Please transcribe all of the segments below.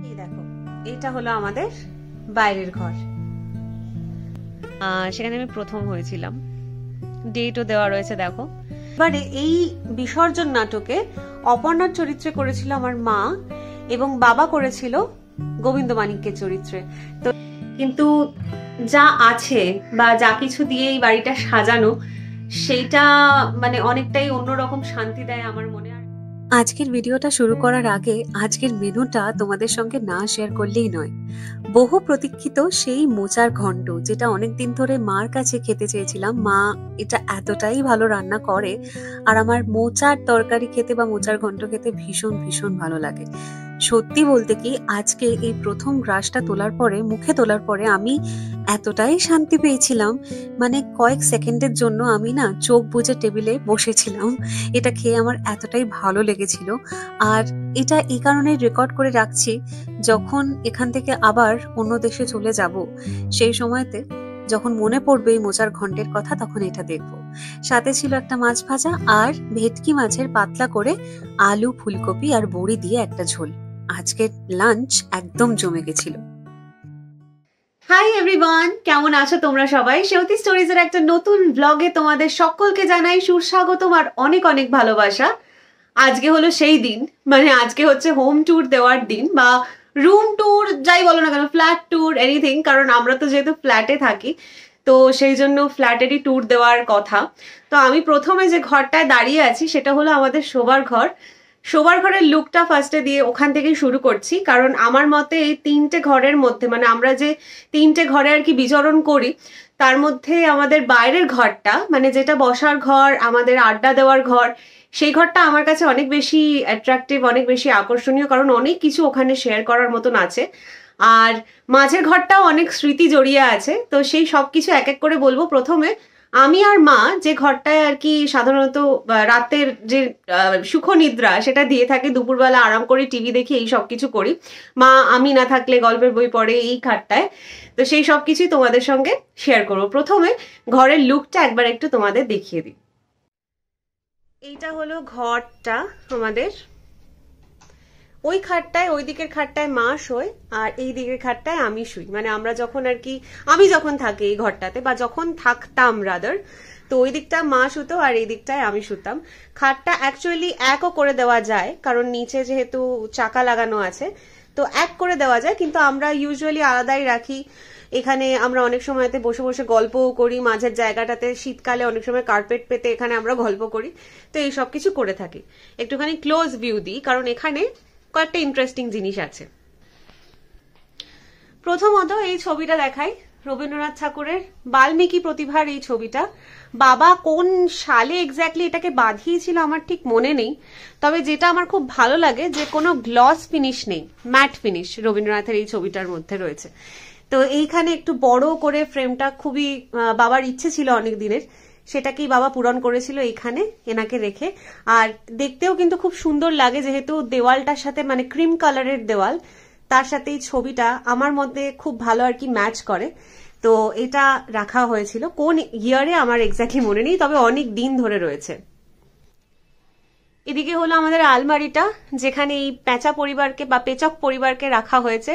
এই দেখো, এটা হলো আমাদের বাইরের ঘর। সেখানে আমি প্রথম হয়েছিলাম, ডেটও দেওয়া রয়েছে দেখো। এবারে এই বিসর্জন নাটকে অপর্ণার চরিত্রে করেছিল আমার মা এবং বাবা করেছিল গোবিন্দ মানিক্যের চরিত্রে। তো কিন্তু যা আছে বা যা কিছু দিয়ে এই বাড়িটা সাজানো, সেইটা মানে অনেকটাই অন্যরকম শান্তি দেয় আমার মনে। আজকের ভিডিওটা শুরু করার আগে আজকের মেনুটা তোমাদের সঙ্গে না শেয়ার করলেই নয়। বহু প্রতীক্ষিত সেই মোচার ঘন্ট, যেটা অনেকদিন ধরে মার কাছে খেতে চেয়েছিলাম। মা এটা এতটাই ভালো রান্না করে, আর আমার মোচার তরকারি খেতে বা মোচার ঘন্ট খেতে ভীষণ ভীষণ ভালো লাগে। সত্যি বলতে কি, আজকে এই প্রথম গ্রাসটা মুখে তোলার পরে আমি এতটাই শান্তি পেয়েছিলাম, মানে কয়েক সেকেন্ডের জন্য আমি না চোখ বুজে টেবিলে বসেছিলাম। এটা খেয়ে আমার এতটাই ভালো লেগেছিল। আর এটা এই কারণে রেকর্ড করে রাখছি, যখন এখান থেকে আবার অন্য দেশে চলে যাব সেই সময়তে যখন মনে পড়বে এই মোচার ঘন্টের কথা, তখন এটা দেখব। সাথে ছিল একটা মাছ ভাজা আর ভেটকি মাছের পাতলা করে আলু, ফুলকপি আর বড়ি দিয়ে একটা ঝোল। আজকের লাঞ্চ একদম জমে গেছিল। হাই এভরিওয়ান, কেমন আছো তোমরা সবাই? সেউতি স্টোরিজ এর একটা নতুন ব্লগে তোমাদের সকলকে জানাই সুস্বাগতম আর অনেক অনেক ভালোবাসা। আজকে হলো সেই দিন, মানে আজকে হচ্ছে হোম ট্যুর দেওয়ার দিন, বা রুম ট্যুর যাই বলো না কেন, ফ্ল্যাট ট্যুর, এনিথিং। কারণ আমরা তো যেহেতু ফ্ল্যাটে থাকি, তো সেই জন্য ফ্ল্যাটেরই ট্যুর দেওয়ার কথা। তো আমি প্রথমে যে ঘরটায় দাঁড়িয়ে আছি সেটা হলো আমাদের শোবার ঘর। শোবার ঘরের লুকটা ফার্স্টে দিয়ে ওখান থেকেই শুরু করছি, কারণ আমার মতে এই তিনটে ঘরের মধ্যে, মানে আমরা যে তিনটে ঘরে আর কি বিচরণ করি, তার মধ্যে আমাদের বাইরের ঘরটা, মানে যেটা বসার ঘর, আমাদের আড্ডা দেওয়ার ঘর, সেই ঘরটা আমার কাছে অনেক বেশি অ্যাট্রাকটিভ, অনেক বেশি আকর্ষণীয়, কারণ অনেক কিছু ওখানে শেয়ার করার মতন আছে। আর মাঝের ঘরটাও অনেক স্মৃতি জড়িয়ে আছে। তো সেই সব কিছু এক এক করে বলবো। প্রথমে আমি আর মা যে ঘরটায় আর কি সাধারণত রাতের যে সুখ নিদ্রা সেটা দিয়ে থাকে, দুপুরবেলা আরাম করে টিভি দেখি, এই সব কিছু করি। মা আমি না থাকলে গল্পের বই পড়ে এই খাটটায়। তো সেই সব কিছুই তোমাদের সঙ্গে শেয়ার করবো। প্রথমে ঘরের লুকটা একবার একটু তোমাদের দেখিয়ে দিই। এইটা হলো ঘরটা আমাদের। ওই খাটটায়, ওই দিকের খাটটায় মা শোয় আর এই দিকের খাটটায় আমি শুই। মানে আমরা যখন আর কি, আমি যখন থাকি এই ঘরটাতে, বা যখন থাকতাম রাদার, তো ওই দিকটা মা শুতো আর এই দিকটায় আমি শুতাম। খাটটা অ্যাকচুয়ালি একও করে দেওয়া যায়, কারণ নিচে যেহেতু চাকা লাগানো আছে, তো এক করে দেওয়া যায়, কিন্তু আমরা ইউজুয়ালি আলাদাই রাখি। এখানে আমরা অনেক সময়তে বসে বসে গল্পও করি, মাঝের জায়গাটাতে শীতকালে অনেক সময় কার্পেট পেতে এখানে আমরা গল্প করি। তো এই সব কিছু করে থাকি। একটুখানি ক্লোজ ভিউ দিই, কারণ এখানে কয়েকটা ইন্টারেস্টিং জিনিস আছে। প্রথমত এই ছবিটা দেখাই, রবীন্দ্রনাথ ঠাকুরের বাল্মীকি প্রতিভার এই ছবিটা। বাবা কোন সালে এক্স্যাক্টলি এটাকে বাঁধিয়েছিল আমার ঠিক মনে নেই, তবে যেটা আমার খুব ভালো লাগে যে কোনো গ্লস ফিনিশ নেই, ম্যাট ফিনিশ রবীন্দ্রনাথের এই ছবিটার মধ্যে রয়েছে। তো এইখানে একটু বড় করে ফ্রেমটা, খুবই বাবার ইচ্ছে ছিল অনেক দিনের, সেটাকেই বাবা পূরণ করেছিল এখানে এনাকে রেখে। আর দেখতেও কিন্তু খুব সুন্দর লাগে, যেহেতু দেওয়ালটার সাথে, মানে ক্রিম কালারের দেওয়াল, তার সাথে এই ছবিটা আমার মধ্যে খুব ভালো আর কি ম্যাচ করে। তো এটা রাখা হয়েছিল, কোন ইয়ারে আমার এক্স্যাক্টলি মনে নেই, তবে অনেক দিন ধরে রয়েছে। এদিকে হলো আমাদের আলমারিটা, যেখানে এই পেঁচা পরিবারকে বা পেচক পরিবারকে রাখা হয়েছে।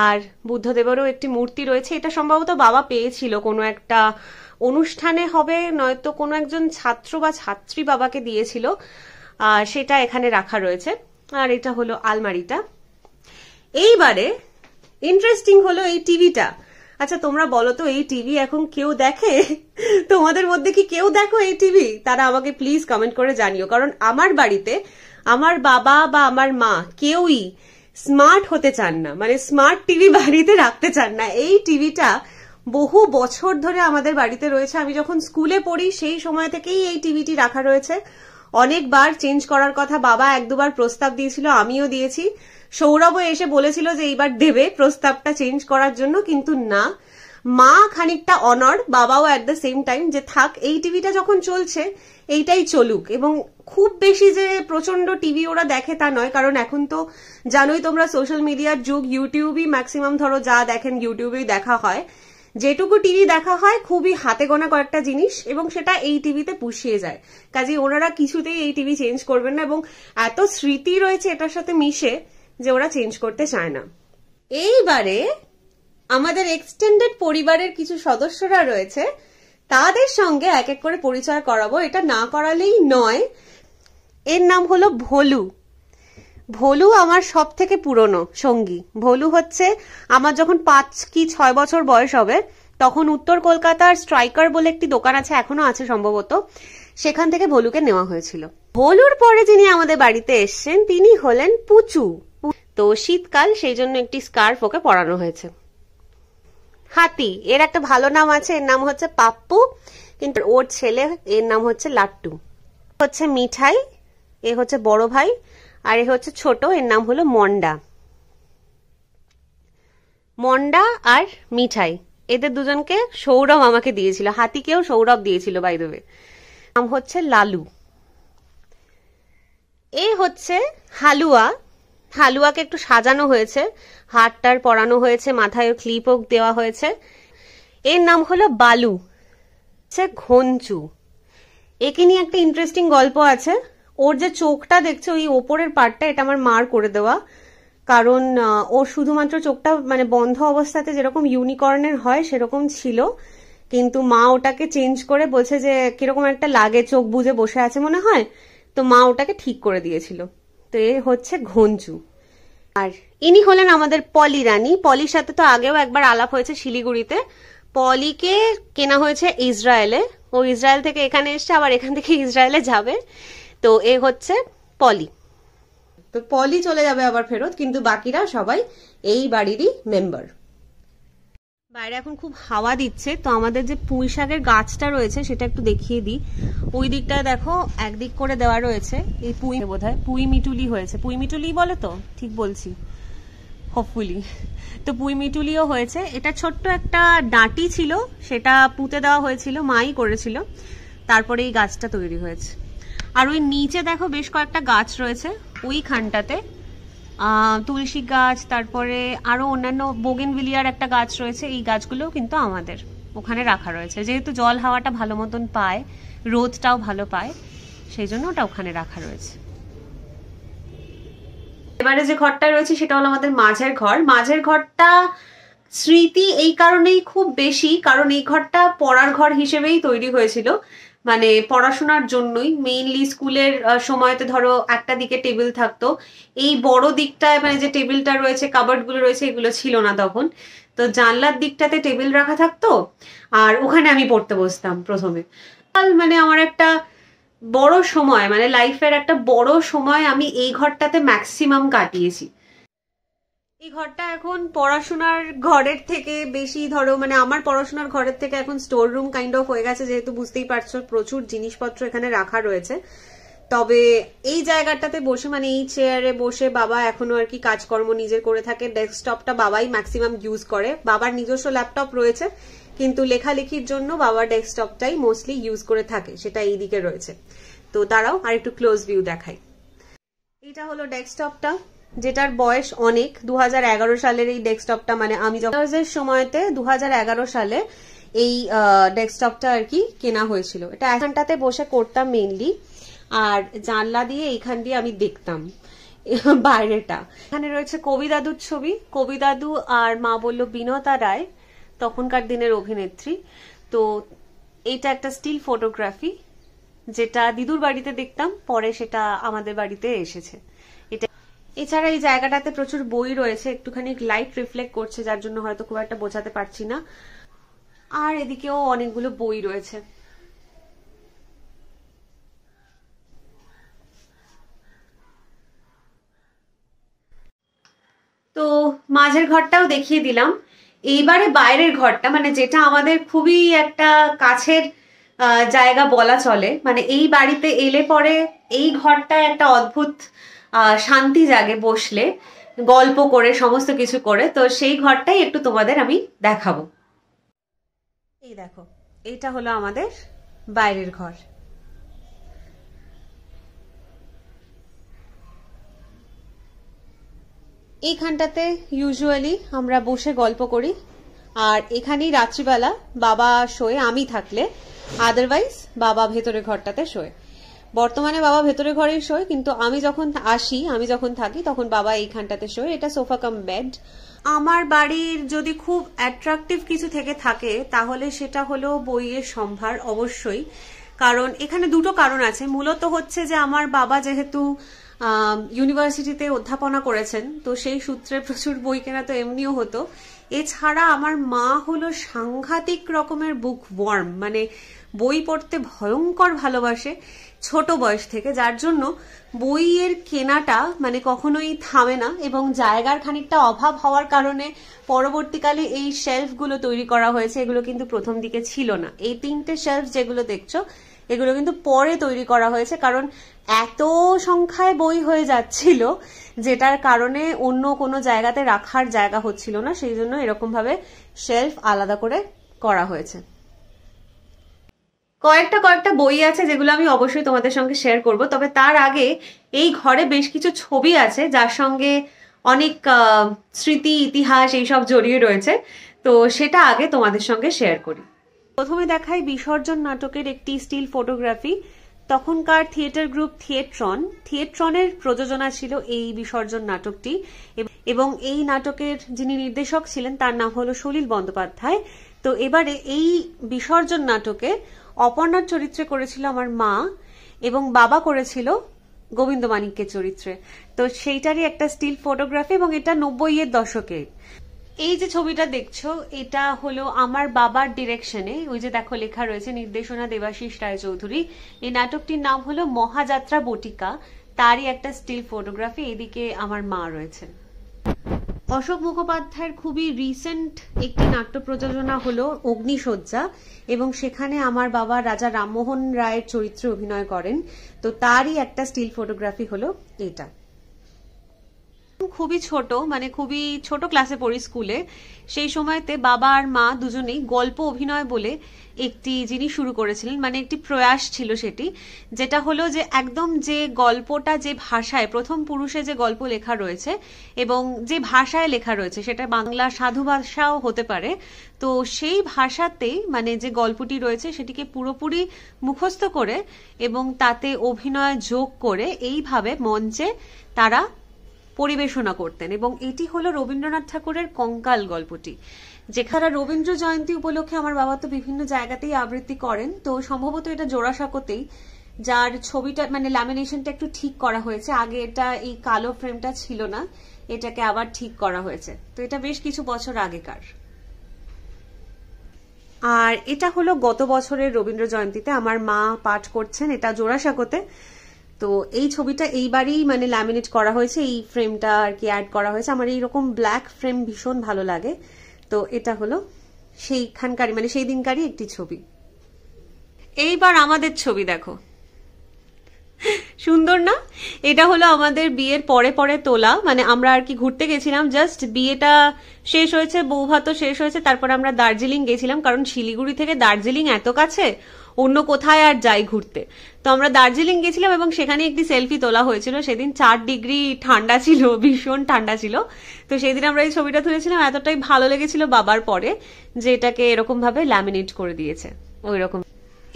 আর বুদ্ধদেবেরও একটি মূর্তি রয়েছে। এটা সম্ভবত বাবা পেয়েছিল কোনো একটা অনুষ্ঠানে হবে, নয়তো কোনো একজন ছাত্র বা ছাত্রী বাবাকে দিয়েছিল। সেটা এখানে রাখা রয়েছে। আর এটা হলো আলমারিটা। এইবারে ইন্টারেস্টিং হলো এই টিভিটা। আচ্ছা তোমরা বলো তো, এই টিভি এখন কেউ দেখে? তোমাদের মধ্যে কি কেউ দেখো এই টিভি? তারা আমাকে প্লিজ কমেন্ট করে জানিও, কারণ আমার বাড়িতে আমার বাবা বা আমার মা কেউই স্মার্ট হতে চান না, মানে স্মার্ট টিভি বাড়িতে রাখতে চান না। এই টিভিটা বহু বছর ধরে আমাদের বাড়িতে রয়েছে। আমি যখন স্কুলে পড়ি সেই সময় থেকেই এই টিভিটি রাখা রয়েছে। অনেকবার চেঞ্জ করার কথা বাবা এক দুবার প্রস্তাব দিয়েছিল, আমিও দিয়েছি। সৌরভও এসে বলেছিল যে এইবার দেবে প্রস্তাবটা চেঞ্জ করার জন্য, কিন্তু না, মা খানিকটা অনার, বাবাও অ্যাট দ্য সেম টাইম, যে থাক এই টিভিটা যখন চলছে এইটাই চলুক। এবং খুব বেশি যে প্রচন্ড টিভি ওরা দেখে তা নয়, কারণ এখন তো জানোই তোমরা সোশ্যাল মিডিয়ার যুগ, ইউটিউবই ম্যাক্সিমাম, ধরো যা দেখেন ইউটিউবেই দেখা হয়। যেটুকু টিভি দেখা হয় খুবই হাতে গোনা কয়েকটা জিনিস, এবং সেটা এই টিভিতে পুষিয়ে যায়। কাজে ওনারা কিছুতেই এই টিভি চেঞ্জ করবেন না, এবং এত স্মৃতি রয়েছে এটার সাথে মিশে যে ওরা চেঞ্জ করতে চায় না। এইবারে আমাদের এক্সটেন্ডেড পরিবারের কিছু সদস্যরা রয়েছে, তাদের সঙ্গে এক এক করে পরিচয় করাবো। এটা না করালেই নয়। এর নাম হলো ভোলু। ভোলু আমার সব থেকে পুরনো সঙ্গী। ভোলু হচ্ছে আমার যখন 5 কি 6 বছর বয়স হবে, তখন উত্তর কলকাতার স্ট্রাইকার বলে একটি দোকান আছে, এখনো আছে সম্ভবত, সেখান থেকে ভোলুকে নেওয়া হয়েছিল। ভোলুর পরে যিনি আমাদের বাড়িতে এসছেন তিনি হলেন পুচু। তো শীতকাল, সেই জন্য একটি স্কার্ফ ওকে পরানো হয়েছে। হাতি, এর একটা ভালো নাম আছে, এর নাম হচ্ছে পাপ্পু, কিন্তু ওর ছেলে, এর নাম হচ্ছে লাট্টু। হচ্ছে মিঠাই, এ হচ্ছে বড় ভাই, আর এ হচ্ছে ছোট, এর নাম হলো মন্ডা। মন্ডা আর মিঠাই, এদের দুজনকে সৌরভ আমাকে দিয়েছিল। হাতিকেও সৌরভ দিয়েছিল বাই দ্য ওয়ে। নাম হচ্ছে লালু। এ হচ্ছে হালুয়া। হালুয়াকে একটু সাজানো হয়েছে, হাতটার পরানো হয়েছে, মাথায় ক্লিপও দেওয়া হয়েছে। এর নাম হলো বালু। ঘঞ্চু, একে নিয়ে একটা ইন্টারেস্টিং গল্প আছে। ওর যে চোখটা দেখছে, ওই ওপরের পার্টটা, এটা আমার মার করে দেওয়া, কারণ ওর শুধুমাত্র চোখটা মানে বন্ধ অবস্থাতে যেরকম ইউনিকর্নের হয় সেরকম ছিল, কিন্তু মা ওটাকে চেঞ্জ করে বলছে যে কিরকম একটা লাগে, চোখ বুজে বসে আছে মনে হয়, তো মা ওটাকে ঠিক করে দিয়েছিল। তো এ হচ্ছে ঘঞ্চু। আর ইনি হলেন আমাদের পলি রানী। পলির সাথে তো আগেও একবার আলাপ হয়েছে শিলিগুড়িতে। পলিকে কেনা হয়েছে ইসরায়েলে, ও ইসরায়েল থেকে এখানে এসছে, আবার এখান থেকে ইসরায়েলে যাবে। তো এ হচ্ছে পলি। তো পলি চলে যাবে আবার ফেরত, কিন্তু বাকিরা সবাই এই বাড়িরই মেম্বার। বাইরে এখন খুব হাওয়া দিচ্ছে, তো আমাদের যে পুঁই শাকের গাছটা রয়েছে সেটা একটু দেখিয়ে দিই। ওই দিকটায় দেখো একদিক করে দেওয়া রয়েছে, এই পুঁই বোধহয় পুঁই মিটুলি হয়েছে। পুঁই মিটুলি বলে তো, ঠিক বলছি হোপফুলি। তো পুঁই মিটুলিও হয়েছে। এটা ছোট্ট একটা ডাঁটি ছিল, সেটা পুঁতে দেওয়া হয়েছিল, মাই করেছিল, তারপরে এই গাছটা তৈরি হয়েছে। আর ওই নিচে দেখো বেশ কয়েকটা গাছ রয়েছে ওইখানটাতে, তুলসী গাছ, তারপরে আরো অন্যান্য বোগেনভিলিয়ার একটা গাছ রয়েছে। এই গাছগুলোও কিন্তু আমাদের ওখানে রাখা রয়েছে, যেহেতু জল হাওয়াটা ভালো মতন পায়, রোদটাও ভালো পায়, সেই জন্য ওটা ওখানে রাখা রয়েছে। এবারে যে ঘরটা রয়েছে সেটা হলো আমাদের মাঝের ঘর। মাঝের ঘরটা স্মৃতি এই কারণেই খুব বেশি, কারণ এই ঘরটা পড়ার ঘর হিসেবেই তৈরি হয়েছিল, মানে পড়াশোনার জন্যই মেইনলি। স্কুলের সময়তে ধরো একটা দিকে টেবিল থাকতো, এই বড় দিকটায় মানে যে টেবিলটা রয়েছে, কাবার্ড গুলো রয়েছে, এগুলো ছিল না তখন। তো জানলার দিকটাতে টেবিল রাখা থাকতো, আর ওখানে আমি পড়তে বসতাম প্রথমে। মানে আমার একটা বড় সময়, মানে লাইফের একটা বড় সময় আমি এই ঘরটাতে ম্যাক্সিমাম কাটিয়েছি। এই ঘরটা এখন পড়াশোনার ঘরের থেকে বেশি, ধরো মানে আমার পড়াশোনার ঘরের থেকে এখন স্টোর রুম কাইন্ড অফ হয়ে গেছে, যেহেতু বুঝতেই পারছো প্রচুর জিনিসপত্র এখানে রাখা রয়েছে। তবে এই জায়গাটাতে বসে, মানে এই চেয়ারে বসে বাবা এখনো আর কি কাজকর্ম নিজের করে থাকে। ডেস্কটপটা বাবাই ম্যাক্সিমাম ইউজ করে, বাবার নিজস্ব ল্যাপটপ রয়েছে, কিন্তু লেখালেখির জন্য বাবার ডেস্কটপটাই মোস্টলি ইউজ করে থাকে, সেটা এই দিকে রয়েছে। তো দাঁড়াও আর একটু ক্লোজ ভিউ দেখাই। এটা হলো ডেস্কটপটা, যেটার বয়স অনেক। 2011 সালের এই ডেস্কটপটা, মানে আমি যখন সময়তে 2011 সালে এই ডেস্কটপটা আর কি কেনা হয়েছিল। এটা এখানটাতে বসে করতাম মেইনলি, আর জানলা দিয়ে এইখান দিয়ে আমি দেখতাম বাইরেটা। এখানে রয়েছে কবি দাদুর ছবি। কবি দাদু আর মা বললো বিনতা রায়, তখনকার দিনের অভিনেত্রী। তো এটা একটা স্টিল ফটোগ্রাফি, যেটা দিদুর বাড়িতে দেখতাম, পরে সেটা আমাদের বাড়িতে এসেছে। এটা এছাড়া এই জায়গাটাতে প্রচুর বই রয়েছে, একটুখানি লাইট রিফ্লেক্ট করছে যার জন্য হয়তো খুব একটা বোঝাতে পারছি না। আর এদিকেও অনেকগুলো বই রয়েছে। তো মাঝের ঘরটাও দেখিয়ে দিলাম। এইবারে বাইরের ঘরটা, মানে যেটা আমাদের খুবই একটা কাছের জায়গা বলা চলে, মানে এই বাড়িতে এলে পরে এই ঘরটায় একটা অদ্ভুত শান্তি জাগে বসলে, গল্প করে, সমস্ত কিছু করে। তো সেই ঘরটাই একটু তোমাদের আমি দেখাবো। এই দেখো, এইটা হলো আমাদের বাইরের ঘর। এইখানটাতে ইউজুয়ালি আমরা বসে গল্প করি, আর এখানেই রাত্রিবেলা বাবা শোয় আমি থাকলে, আদারওয়াইজ বাবা ভেতরে ঘরটাতে শোয়। বর্তমানে বাবা ভেতরে ঘরেই শোয়, কিন্তু আমি যখন আসি, আমি যখন থাকি তখন বাবা এইখানটাতে শোয়। এটা সোফা কাম বেড। আমার বাড়ির যদি খুব অ্যাট্রাকটিভ কিছু থেকে থাকে তাহলে সেটা হলো বইয়ের সম্ভার, অবশ্যই। কারণ এখানে দুটো কারণ আছে। মূলত হচ্ছে যে আমার বাবা যেহেতু ইউনিভার্সিটিতে অধ্যাপনা করেছেন, তো সেই সূত্রে প্রচুর বই কেনা তো এমনিও হতো। এছাড়া আমার মা হলো সাংঘাতিক রকমের বুক ওয়ার্ম, মানে বই পড়তে ভয়ঙ্কর ভালোবাসে ছোট বয়স থেকে, যার জন্য বইয়ের কেনাটা মানে কখনোই থামে না। এবং জায়গার খানিকটা অভাব হওয়ার কারণে পরবর্তীকালে এই শেলফগুলো তৈরি করা হয়েছে। এগুলো কিন্তু প্রথম দিকে ছিল না। এই 3টে শেলফ যেগুলো দেখছো এগুলো কিন্তু পরে তৈরি করা হয়েছে, কারণ এত সংখ্যায় বই হয়ে যাচ্ছিল যেটার কারণে অন্য কোনো জায়গাতে রাখার জায়গা হচ্ছিল না, সেই জন্য এরকম ভাবে শেলফ আলাদা করে করা হয়েছে। কয়েকটা বই আছে যেগুলো আমি অবশ্যই তোমাদের সঙ্গে শেয়ার করব, তবে তার আগে এই ঘরে বেশ কিছু ছবি আছে যার সঙ্গে অনেক স্মৃতি, ইতিহাস এইসব জড়িয়ে রয়েছে, তো সেটা আগে তোমাদের সঙ্গে শেয়ার করি। প্রথমে দেখাই বিসর্জন নাটকের একটি স্টিল ফটোগ্রাফি। তখনকার থিয়েটার গ্রুপ থিয়েট্রনের প্রযোজনা ছিল এই বিসর্জন নাটকটি, এবং এই নাটকের যিনি নির্দেশক ছিলেন তার নাম হলো সলিল বন্দ্যোপাধ্যায়। তো এবারে এই বিসর্জন নাটকে অপর্ণার চরিত্রে করেছিল আমার মা, এবং বাবা করেছিল গোবিন্দ মানিক্যের চরিত্রে। তো সেইটারই একটা স্টিল ফটোগ্রাফি, এবং এটা 90-এর দশকে। এই যে ছবিটা দেখছো এটা হলো আমার বাবার ডিরেকশনে, ওই যে দেখো লেখা রয়েছে নির্দেশনা দেবাশিস রায়চৌধুরী। এই নাটকটির নাম হলো মহাযাত্রা বটিকা, তারই একটা স্টিল ফটোগ্রাফি। এদিকে আমার মা রয়েছে। অশোক মুখোপাধ্যায়ের খুবই রিসেন্ট একটি নাট্য প্রযোজনা হলো অগ্নিশয্যা, এবং সেখানে আমার বাবা রাজা রামমোহন রায়ের চরিত্রে অভিনয় করেন। তো তারই একটা স্টিল ফটোগ্রাফি হলো এটা। খুবই ছোট, মানে খুবই ছোট ক্লাসে পড়ি স্কুলে, সেই সময়তে বাবা আর মা দুজনেই গল্প অভিনয় বলে একটি জিনিস শুরু করেছিলেন, মানে একটি প্রয়াস ছিল সেটি, যেটা হলো যে একদম যে গল্পটা যে ভাষায় প্রথম পুরুষে যে গল্প লেখা রয়েছে এবং যে ভাষায় লেখা রয়েছে সেটা বাংলা সাধু ভাষাও হতে পারে, তো সেই ভাষাতেই মানে যে গল্পটি রয়েছে সেটিকে পুরোপুরি মুখস্থ করে এবং তাতে অভিনয় যোগ করে এইভাবে মঞ্চে তারা পরিবেশনা করতেন। এবং এটি হলো রবীন্দ্রনাথ ঠাকুরের কঙ্কাল গল্পটি, যেখানে রবীন্দ্র জয়ন্তী উপলক্ষে আমার বাবা তো বিভিন্ন জায়গাতেই আবৃত্তি করেন। তো সম্ভবত এটা জোড়াসাঁকোতেই, যার ছবিটা মানে ল্যামিনেশনটা একটু ঠিক করা হয়েছে। আগে এটা এই কালো ফ্রেমটা ছিল না, এটাকে আবার ঠিক করা হয়েছে। তো এটা বেশ কিছু বছর আগেকার। আর এটা হলো গত বছরের রবীন্দ্র জয়ন্তীতে আমার মা পাঠ করছেন, এটা জোড়াসাঁকোতে। তো এই ছবিটা এইবারই মানে ল্যামিনেট করা হয়েছে, এই ফ্রেমটা আর কি অ্যাড করা হয়েছে। আমার এইরকম ব্ল্যাক ফ্রেম ভীষণ ভালো লাগে। তো এটা হলো সেইখানকারই মানে সেই দিনকারই একটি ছবি। এইবার আমাদের ছবি দেখো, সুন্দর না? এটা হলো আমাদের বিয়ের পরে পরে তোলা, মানে আমরা আর কি ঘুরতে গেছিলাম, জাস্ট বিয়েটা শেষ হয়েছে, বৌভাতও শেষ হয়েছে, তারপর আমরা দার্জিলিং গেছিলাম, কারণ শিলিগুড়ি থেকে দার্জিলিং এত কাছে, অন্য কোথায় আর যাই ঘুরতে। তো আমরা দার্জিলিং গেছিলাম এবং সেখানে একটি সেলফি তোলা হয়েছিল। সেদিন 4 ডিগ্রি ঠান্ডা ছিল, ভীষণ ঠান্ডা ছিল। তো সেই দিন আমরা এই ছবিটা তুলেছিলাম। এতটাই ভালো লেগেছিল বাবার পরে যে এটাকে এরকম ভাবে ল্যামিনেট করে দিয়েছে ওই রকম।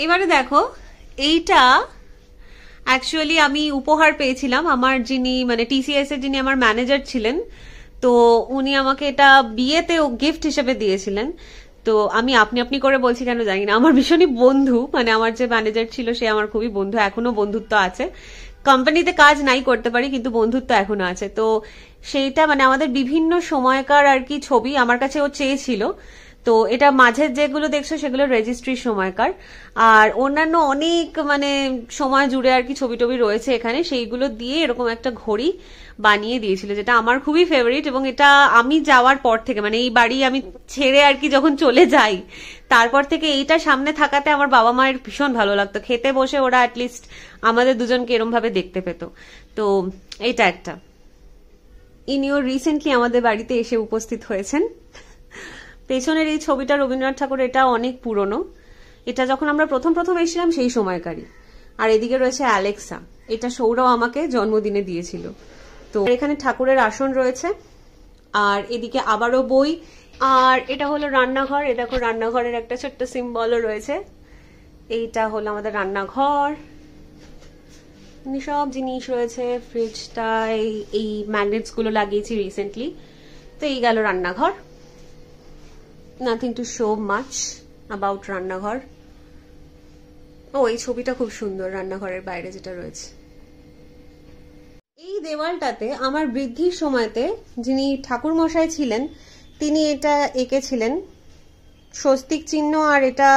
এবারে দেখো, এইটা অ্যাকচুয়ালি আমি উপহার পেয়েছিলাম আমার যিনি মানে টিসিএস এর যিনি আমার ম্যানেজার ছিলেন, তো উনি আমাকে এটা বিয়েতে গিফট হিসেবে দিয়েছিলেন। তো আমি আপনি করে বলছি কেন জানি না, আমার ভীষণই বন্ধু, মানে আমার যে ম্যানেজার ছিল সে আমার খুবই বন্ধু, এখনো বন্ধুত্ব আছে। কোম্পানিতে কাজ নাই করতে পারি কিন্তু বন্ধুত্ব এখনো আছে। তো সেইটা মানে আমাদের বিভিন্ন সময়কার আর কি ছবি আমার কাছে ও চেয়েছিল। তো এটা মাঝের যেগুলো দেখছো সেগুলো রেজিস্ট্রির সময়কার, আর অন্যান্য অনেক মানে সময় জুড়ে আর কি ছবি টবি রয়েছে এখানে, সেইগুলো দিয়ে এরকম একটা ঘড়ি বানিয়ে দিয়েছিল, যেটা আমার খুবই ফেভারিট। এবং এটা আমি যাওয়ার পর থেকে মানে এই বাড়ি আমি ছেড়ে আর কি যখন চলে যাই তারপর থেকে এইটা সামনে থাকাতে আমার বাবা মায়ের ভীষণ ভালো লাগতো। খেতে বসে ওরা অ্যাটলিস্ট আমাদের দুজনকে এরম ভাবে দেখতে পেত। তো এটা একটা। ইনিও রিসেন্টলি আমাদের বাড়িতে এসে উপস্থিত হয়েছেন। পেছনের এই ছবিটা রবীন্দ্রনাথ ঠাকুর, এটা অনেক পুরনো, এটা যখন আমরা প্রথম এসেছিলাম সেই সময়কারই। আর এদিকে রয়েছে অ্যালেক্সা, এটা সৌরভ আমাকে জন্মদিনে দিয়েছিল। তো এখানে ঠাকুরের আসন রয়েছে, আর এদিকে আবারও বই। আর এটা হলো রান্নাঘর, এ দেখো রান্নাঘরের একটা ছোট্ট সিম্বলও রয়েছে। এইটা হলো আমাদের রান্নাঘর। সব জিনিস রয়েছে। ফ্রিজটায় এই ম্যাগনেটস গুলো লাগিয়েছি রিসেন্টলি। তো এই গেল রান্নাঘর। Nothing to show much about রান্নাঘর। ও এই ছবিটা খুব সুন্দর, রান্নাঘরের বাইরে যেটা রয়েছে। এই দেওয়ালটাতে আমার বৃদ্ধির সময়তে যিনি ঠাকুর মশাই ছিলেন তিনি এটা এঁকেছিলেন, স্বস্তিক চিহ্ন আর এটা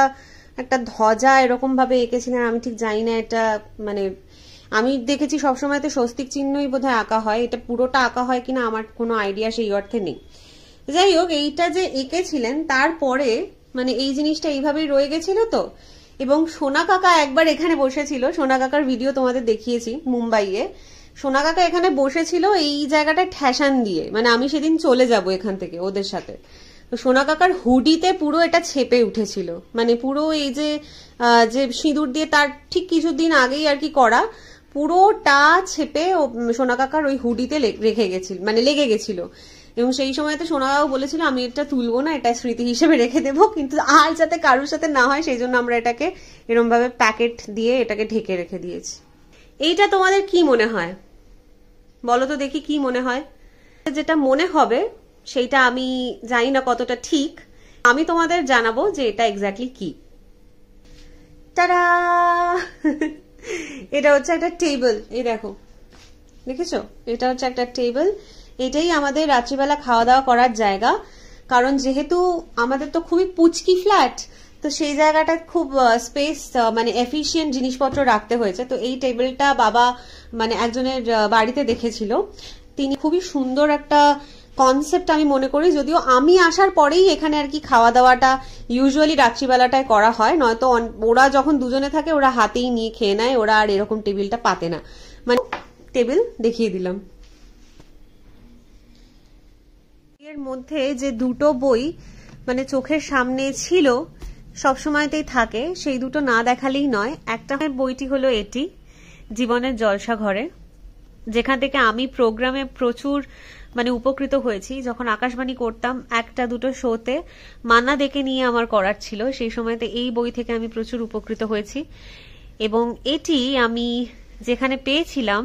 একটা ধ্বজা এরকম ভাবে এঁকেছিলেন। আমি ঠিক জানি না এটা, মানে আমি দেখেছি সবসময়তে স্বস্তিক চিহ্নই বোধহয় আঁকা হয়, এটা পুরোটা আঁকা হয় কিনা আমার কোনো আইডিয়া সেই অর্থে নেই। যাই হোক, এইটা যে এঁকেছিলেন তারপরে মানে এই জিনিসটা এইভাবেই রয়ে গেছিল তো। এবং সোনা কাকা একবার এখানে বসেছিল, সোনা কাকার ভিডিও তোমাদের দেখিয়েছি মুম্বাইয়ে। সোনা কাকা এখানে বসেছিল এই জায়গাটায় ঠেসান দিয়ে, মানে আমি সেদিন চলে যাব এখান থেকে ওদের সাথে। তো সোনা কাকার হুডিতে পুরো এটা ছেপে উঠেছিল, মানে পুরো এই যে সিঁদুর দিয়ে তার ঠিক কিছুদিন আগেই আর কি করা, পুরোটা ছেপে সোনা কাকার ওই হুডিতে রেখে গেছিল, মানে লেগে গেছিল। এবং সেই সময়তে সোনা কাকা বলেছিল আমি এটা তুলবো না, এটা স্মৃতি হিসেবে রেখে দেবো, কিন্তু আর যাতে কারোর সাথে না হয় সেই জন্য আমরা এটাকে এরকম ভাবে প্যাকেট দিয়ে এটাকে ঢেকে রেখে দিয়েছি। এইটা তোমাদের কি মনে হয় বলো তো দেখি, কি মনে হয়? যেটা মনে হবে সেইটা আমি জানি না কতটা ঠিক, আমি তোমাদের জানাবো যে এটা এক্স্যাক্টলি কি। তারা এটা হচ্ছে একটা টেবিল, এই দেখো, দেখেছো? এটা হচ্ছে একটা টেবিল। এটাই আমাদের রাত্রিবেলা খাওয়া দাওয়া করার জায়গা। কারণ যেহেতু আমাদের তো খুবই পুচকি ফ্ল্যাট, তো সেই জায়গাটা খুব স্পেস মানে এফিশিয়েন্ট জিনিসপত্র রাখতে হয়েছে। তো এই টেবিলটা বাবা মানে একজনের বাড়িতে দেখেছিল, তিনি খুবই সুন্দর একটা কনসেপ্ট আমি মনে করি। যদিও আমি আসার পরেই এখানে আর কি খাওয়া দাওয়াটা ইউজুয়ালি রাত্রিবেলাটায় করা হয়, নয়তো ওরা যখন দুজনে থাকে ওরা হাতেই নিয়ে খেয়ে নেয়, ওরা আর এরকম টেবিলটা পাতে না। মানে টেবিল দেখিয়ে দিলাম। এর মধ্যে যে দুটো বই মানে চোখের সামনে ছিল সবসময়তেই থাকে, সেই দুটো না দেখালেই নয়। একটা বইটি হলো এটি, জীবনের জলসা ঘরে, যেখান থেকে আমি প্রোগ্রামে প্রচুর মানে উপকৃত হয়েছি। যখন আকাশবাণী করতাম একটা দুটো শোতে মান্না দেখে নিয়ে আমার করার ছিল, সেই সময়তে এই বই থেকে আমি প্রচুর উপকৃত হয়েছি। এবং এটি আমি যেখানে পেয়েছিলাম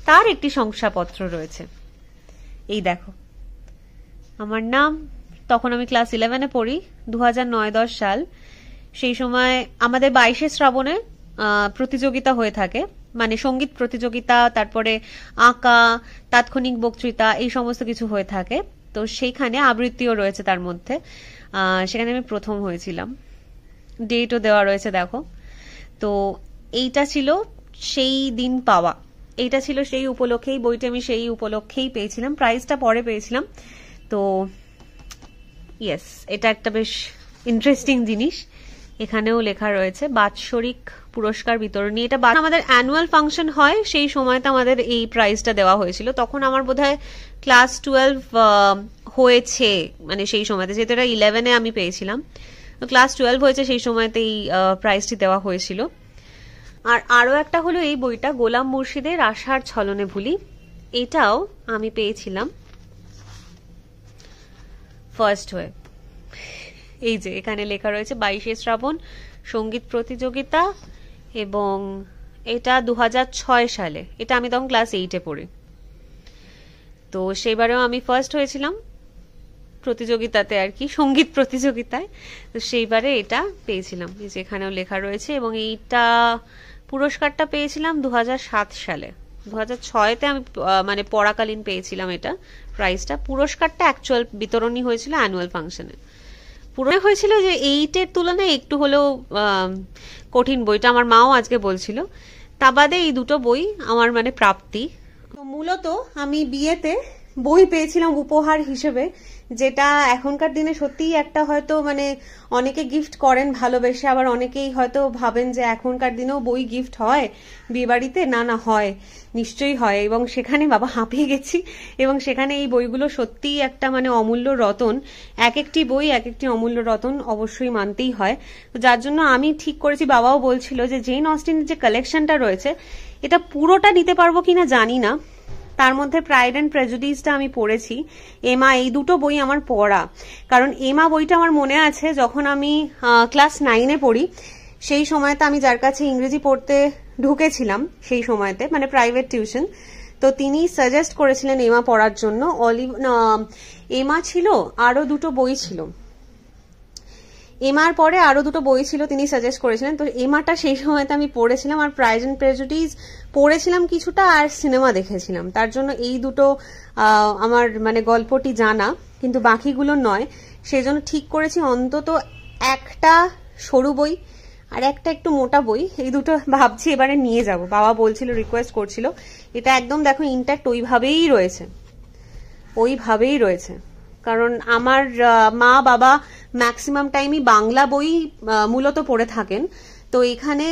তার একটি শংসাপত্র রয়েছে, এই দেখো, আমার নাম। তখন আমি ক্লাস 11-এ পড়ি, 2009-10 সাল। সেই সময় আমাদের 22শে শ্রাবণে প্রতিযোগিতা হয়ে থাকে, মানে সঙ্গীত প্রতিযোগিতা, তারপরে আঁকা, তাৎক্ষণিক বক্তৃতা, এই সমস্ত কিছু হয়ে থাকে। তো সেইখানে আবৃত্তিও রয়েছে তার মধ্যে, সেখানে আমি প্রথম হয়েছিলাম, ডেটও দেওয়া রয়েছে দেখো। তো এইটা ছিল সেই দিন পাওয়া, এইটা ছিল সেই উপলক্ষেই, বইটা আমি সেই উপলক্ষেই পেয়েছিলাম, প্রাইজটা পরে পেয়েছিলাম। তো ইয়েস, এটা একটা বেশ ইন্টারেস্টিং জিনিস। এখানেও লেখা রয়েছে বাৎসরিক পুরস্কার বিতরণী। এটা আমাদের অ্যানুয়াল ফাংশন হয়, সেই সময়তে আমাদের এই প্রাইজটা দেওয়া হয়েছিল। তখন আমার বোধহয় ক্লাস 12 হয়েছে, মানে সেই সময়তে, যেহেতু এটা 11-এ আমি পেয়েছিলাম, ক্লাস 12 হয়েছে, সেই সময়তে এই প্রাইজটি দেওয়া হয়েছিল। আর আরো একটা হলো এই বইটা, গোলাম মুর্শিদের আশার ছলনে ভুলি, এটাও আমি পেয়েছিলাম ফার্স্ট হয়ে। এই যে এখানে লেখা রয়েছে 22শে শ্রাবণ সঙ্গীত প্রতিযোগিতা, এবং এটা 2006 সালে, এটা আমি তখন ক্লাস 8-এ পড়ি। তো সেবারেও আমি ফার্স্ট হয়েছিলাম প্রতিযোগিতাতে আর কি, সঙ্গীত প্রতিযোগিতায়। তো সেইবারে এটা পেয়েছিলাম, এই যে এখানেও লেখা রয়েছে। এবং এইটা পুরস্কারটা পেয়েছিলাম 2007 সালে, 2006-তে আমি মানে পড়াকালীন পেয়েছিলাম এটা প্রাইজটা। পুরস্কারটা অ্যাকচুয়াল বিতরণী হয়েছিল অ্যানুয়াল ফাংশনে। পুরো হয়েছিল যে 8-এর তুলনায় একটু হলেও কঠিন বইটা, আমার মাও আজকে বলছিল। তা বাদে এই দুটো বই আমার মানে প্রাপ্তি। মূলত আমি বিয়েতে বই পেয়েছিলাম উপহার হিসেবে, যেটা এখনকার দিনে সত্যিই একটা হয়তো মানে অনেকে গিফট করেন ভালোবেসে, আবার অনেকেই হয়তো ভাবেন যে এখনকার দিনেও বই গিফট হয় বিয়ে বাড়িতে। না না, হয়, নিশ্চয়ই হয়। এবং সেখানে বাবা হাঁপিয়ে গেছি, এবং সেখানে এই বইগুলো সত্যিই একটা মানে অমূল্য রতন। এক একটি বই এক একটি অমূল্য রতন, অবশ্যই মানতেই হয়। যার জন্য আমি ঠিক করেছি, বাবাও বলছিল যে জেন অস্টিনের যে কালেকশনটা রয়েছে এটা পুরোটা নিতে পারবো কিনা জানি না। তার মধ্যে প্রাইড অ্যান্ড প্রেজুডিসটা আমি পড়েছি, এমা, এই দুটো বই আমার পড়া। কারণ এমা বইটা আমার মনে আছে যখন আমি ক্লাস 9-এ পড়ি, সেই সময়তে আমি যার কাছে ইংরেজি পড়তে ঢুকেছিলাম সেই সময়তে, মানে প্রাইভেট টিউশন, তো তিনি সাজেস্ট করেছিলেন এমা পড়ার জন্য। এমা ছিল, আরো দুটো বই ছিল, এমার পরে আরো দুটো বই ছিল তিনি সাজেস্ট করেছিলেন। তো এমাটা সেই সময়তে আমি পড়েছিলাম, আর প্রাইড এন্ড প্রেজুডিস পড়েছিলাম কিছুটা, আর সিনেমা দেখেছিলাম। তার জন্য এই দুটো আমার মানে গল্পটি জানা, কিন্তু বাকিগুলো নয়। সেই জন্য ঠিক করেছি অন্তত একটা সরু বই আর একটা একটু মোটা বই, এই দুটো ভাবছি এবারে নিয়ে যাব। বাবা বলছিল, রিকোয়েস্ট করছিল। এটা একদম দেখো ইনট্যাক্ট ওইভাবেই রয়েছে। কারণ আমার মা বাবা ম্যাক্সিমাম টাইমই বাংলা বই মূলত পড়ে থাকেন, তো এখানে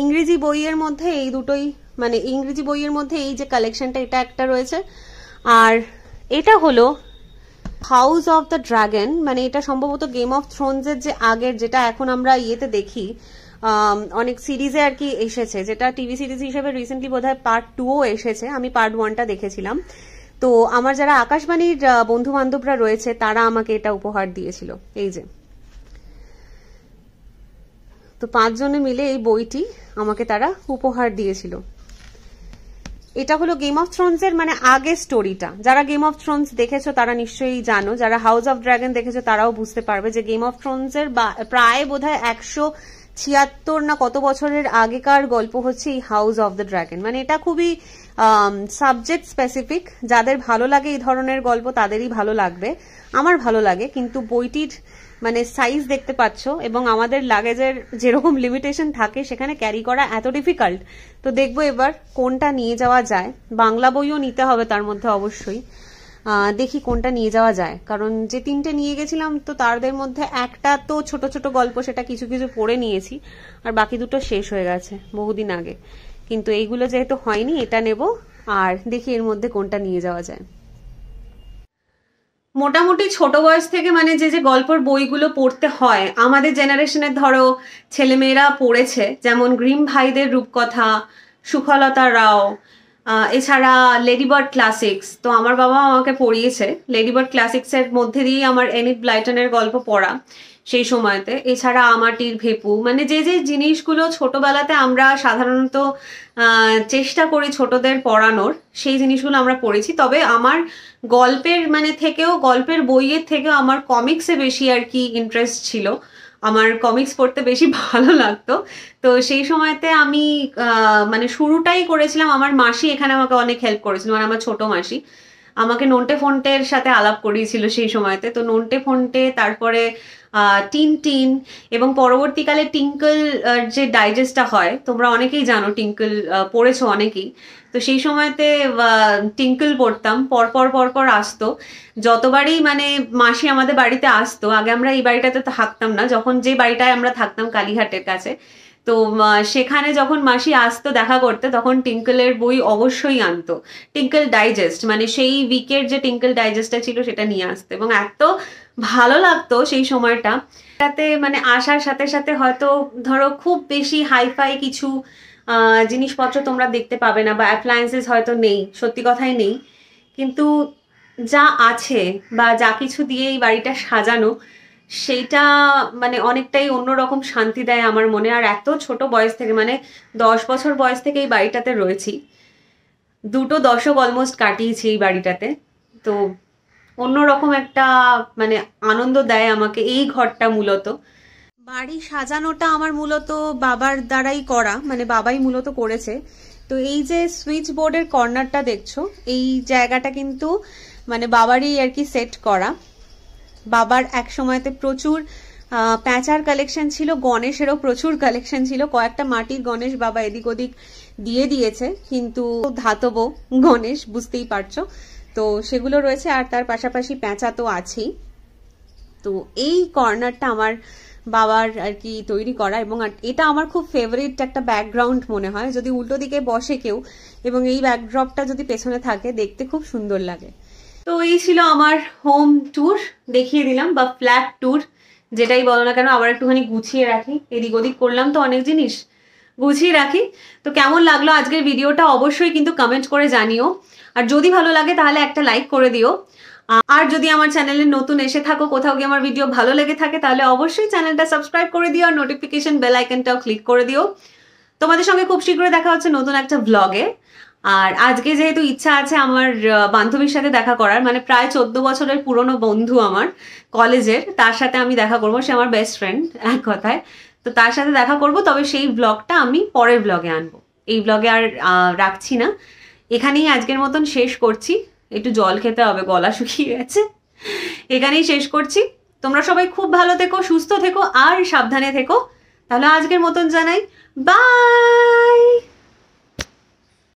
ইংরেজি বইয়ের মধ্যে এই দুটোই, মানে ইংরেজি বইয়ের মধ্যে এই যে কালেকশনটা, এটা একটা রয়েছে। আর এটা হলো হাউস অফ দ্য ড্রাগন, মানে এটা সম্ভবত গেম অফ থ্রোনসের যে আগের, যেটা এখন আমরা ইয়েতে দেখি অনেক সিরিজে আর কি এসেছে, যেটা টিভি সিরিজ হিসেবে রিসেন্টলি বোধহয় পার্ট 2ও এসেছে। আমি পার্ট 1টা দেখেছিলাম। তো আমার যারা আকাশবাণীর বন্ধু বান্ধবরা রয়েছে তারা আমাকে এটা উপহার দিয়েছিল, এই যে। তো 5 জনে মিলে এই বইটি আমাকে তারা উপহার দিয়েছিল। এটা হলো গেম অফ থ্রোনস এর মানে আগের স্টোরিটা। যারা গেম অফ থ্রোনস দেখেছো তারা নিশ্চয়ই জানো, যারা হাউস অফ ড্রাগন দেখেছো তারাও বুঝতে পারবে যে গেম অফ থ্রোনস এর প্রায় বোধহয় 176 না কত বছরের আগেকার গল্প হচ্ছে এই হাউস অফ দ্য ড্রাগন। মানে এটা খুবই সাবজেক্ট স্পেসিফিক, যাদের ভালো লাগে এই ধরনের গল্প তাদেরই ভালো লাগবে, আমার ভালো লাগে। কিন্তু বইটির মানে সাইজ দেখতে পাচ্ছ, এবং আমাদের লাগেজের যেরকম লিমিটেশন থাকে সেখানে ক্যারি করা এত ডিফিকাল্ট। তো দেখবো এবার কোনটা নিয়ে যাওয়া যায়। বাংলা বইও নিতে হবে তার মধ্যে অবশ্যই, দেখি কোনটা নিয়ে যাওয়া যায়। কারণ যে 3টে নিয়ে গেছিলাম তো তাদের মধ্যে একটা তো ছোট ছোট গল্প, সেটা কিছু কিছু পড়ে নিয়েছি, আর বাকি দুটো শেষ হয়ে গেছে বহুদিন আগে। কিন্তু এইগুলো যেহেতু হয়নি, এটা নেব, আর দেখি এর মধ্যে কোনটা নিয়ে যাওয়া যায়। মোটামুটি ছোট বয়স থেকে মানে যে যে গল্পের বইগুলো পড়তে হয় আমাদের জেনারেশনের, ধরো ছেলেমেয়েরা পড়েছে, যেমন গ্রিম ভাইদের রূপকথা, সুখলতা রাও, এছাড়া লেডিবার্ড ক্লাসিক্স। তো আমার বাবা আমাকে পড়িয়েছে লেডিবার্ড ক্লাসিক্সের মধ্যে দিয়েই আমার এনিট ব্লাইটনের গল্প পড়া সেই সময়তে। এছাড়া আমাটির ভেপু, মানে যে যে জিনিসগুলো ছোটবেলাতে আমরা সাধারণত চেষ্টা করি ছোটদের পড়ানোর, সেই জিনিসগুলো আমরা পড়েছি। তবে আমার গল্পের মানে থেকেও, গল্পের বইয়ের থেকেও আমার কমিক্সে বেশি আর কি ইন্টারেস্ট ছিল, আমার কমিক্স পড়তে বেশি ভালো লাগতো। তো সেই সময়তে আমি মানে শুরুটাই করেছিলাম, আমার মাসি এখানে আমাকে অনেক হেল্প করেছিল, মানে আমার ছোট মাসি আমাকে নন্টে ফন্টের সাথে আলাপ করিয়েছিল সেই সময়তে। তো নন্টে ফন্টে, তারপরে টিনটিন, এবং পরবর্তীকালে টিঙ্কল যে ডাইজেস্টটা হয়, তোমরা অনেকেই জানো, টিঙ্কল পড়েছো অনেকেই। তো সেই সময়তে টিঙ্কল পড়তাম, পরপর আসতো যতবারই মানে মাসি আমাদের বাড়িতে আসতো। আগে আমরা এই বাড়িটাতে থাকতাম না, যখন যে বাড়িটায় আমরা থাকতাম কালীঘাটের কাছে, তো সেখানে যখন মাসি আসতো দেখা করতে, তখন টিঙ্কলের বই অবশ্যই আনতো, টিঙ্কল ডাইজেস্ট, মানে সেই উইকের যে টিঙ্কল ডাইজেস্টটা ছিল সেটা নিয়ে আসতো, এবং এত ভালো লাগতো সেই সময়টা। তাতে মানে আসার সাথে সাথে হয়তো ধরো খুব বেশি হাইফাই কিছু জিনিসপত্র তোমরা দেখতে পাবে না, বা অ্যাপ্লায়েন্সেস হয়তো নেই, সত্যি কথাই নেই, কিন্তু যা আছে বা যা কিছু দিয়ে এই বাড়িটা সাজানো, সেইটা মানে অনেকটাই অন্যরকম শান্তি দেয় আমার মনে। আর এত ছোট বয়স থেকে, মানে 10 বছর বয়স থেকে এই বাড়িটাতে রয়েছি, 2টো দশক অলমোস্ট কাটিয়েছি এই বাড়িটাতে। তো অন্যরকম একটা মানে আনন্দ দেয় আমাকে এই ঘরটা। মূলত বাড়ি সাজানোটা আমার মূলত বাবার দ্বারাই করা, মানে বাবাই মূলত করেছে। তো এই যে সুইচ বোর্ডের কর্নারটা দেখছো, এই জায়গাটা কিন্তু মানে বাবারই আর কি সেট করা। বাবার এক সময়তে প্রচুর প্যাঁচার কালেকশন ছিল, গণেশেরও প্রচুর কালেকশন ছিল। কয়েকটা মাটির গণেশ বাবা এদিক ওদিক দিয়ে দিয়েছে, কিন্তু ধাতব গণেশ, বুঝতেই পারছো। তো সেগুলো রয়েছে, আর তার পাশাপাশি প্যাঁচা তো আছেই। তো এই কর্নারটা আমার বাবার আর কি তৈরি করা, এবং এটা আমার খুব ফেভারিট একটা ব্যাকগ্রাউন্ড মনে হয়, যদি উল্টো দিকে বসে কেউ এবং এই ব্যাকড্রপটা যদি পেছনে থাকে, দেখতে খুব সুন্দর লাগে। তো এই ছিল আমার হোম ট্যুর, দেখিয়ে দিলাম, বা ফ্ল্যাট ট্যুর, যেটাই বলো না কেন। আবার একটুখানি গুছিয়ে রাখি, এদিক ওদিক করলাম তো অনেক জিনিস, গুছিয়ে রাখি। তো কেমন লাগলো আজকের ভিডিওটা অবশ্যই কিন্তু কমেন্ট করে জানিও, আর যদি ভালো লাগে তাহলে একটা লাইক করে দিও। আর যদি আমার চ্যানেলে নতুন এসে থাকো, কোথাও গিয়ে আমার ভিডিও ভালো লেগে থাকে, তাহলে অবশ্যই চ্যানেলটা সাবস্ক্রাইব করে দিও আর নোটিফিকেশন বেল আইকনটাও ক্লিক করে দিও। তোমাদের সঙ্গে খুব শীঘ্রই দেখা হচ্ছে নতুন একটা ব্লগে। আর আজকে যেহেতু ইচ্ছা আছে আমার বান্ধবীর সাথে দেখা করার, মানে প্রায় 14 বছরের পুরনো বন্ধু আমার কলেজের, তার সাথে আমি দেখা করবো। সে আমার বেস্ট ফ্রেন্ড এক কথায়। তো তার সাথে দেখা করব, তবে সেই ব্লগটা আমি পরের ব্লগে আনবো। এই ব্লগে আর রাখছি না, এখানেই আজকের মতন শেষ করছি। একটু জল খেতে হবে, গলা শুকিয়ে গেছে। এখানেই শেষ করছি। তোমরা সবাই খুব ভালো থেকো, সুস্থ থেকো আর সাবধানে থেকো। তাহলে আজকের মতন জানাই বাই।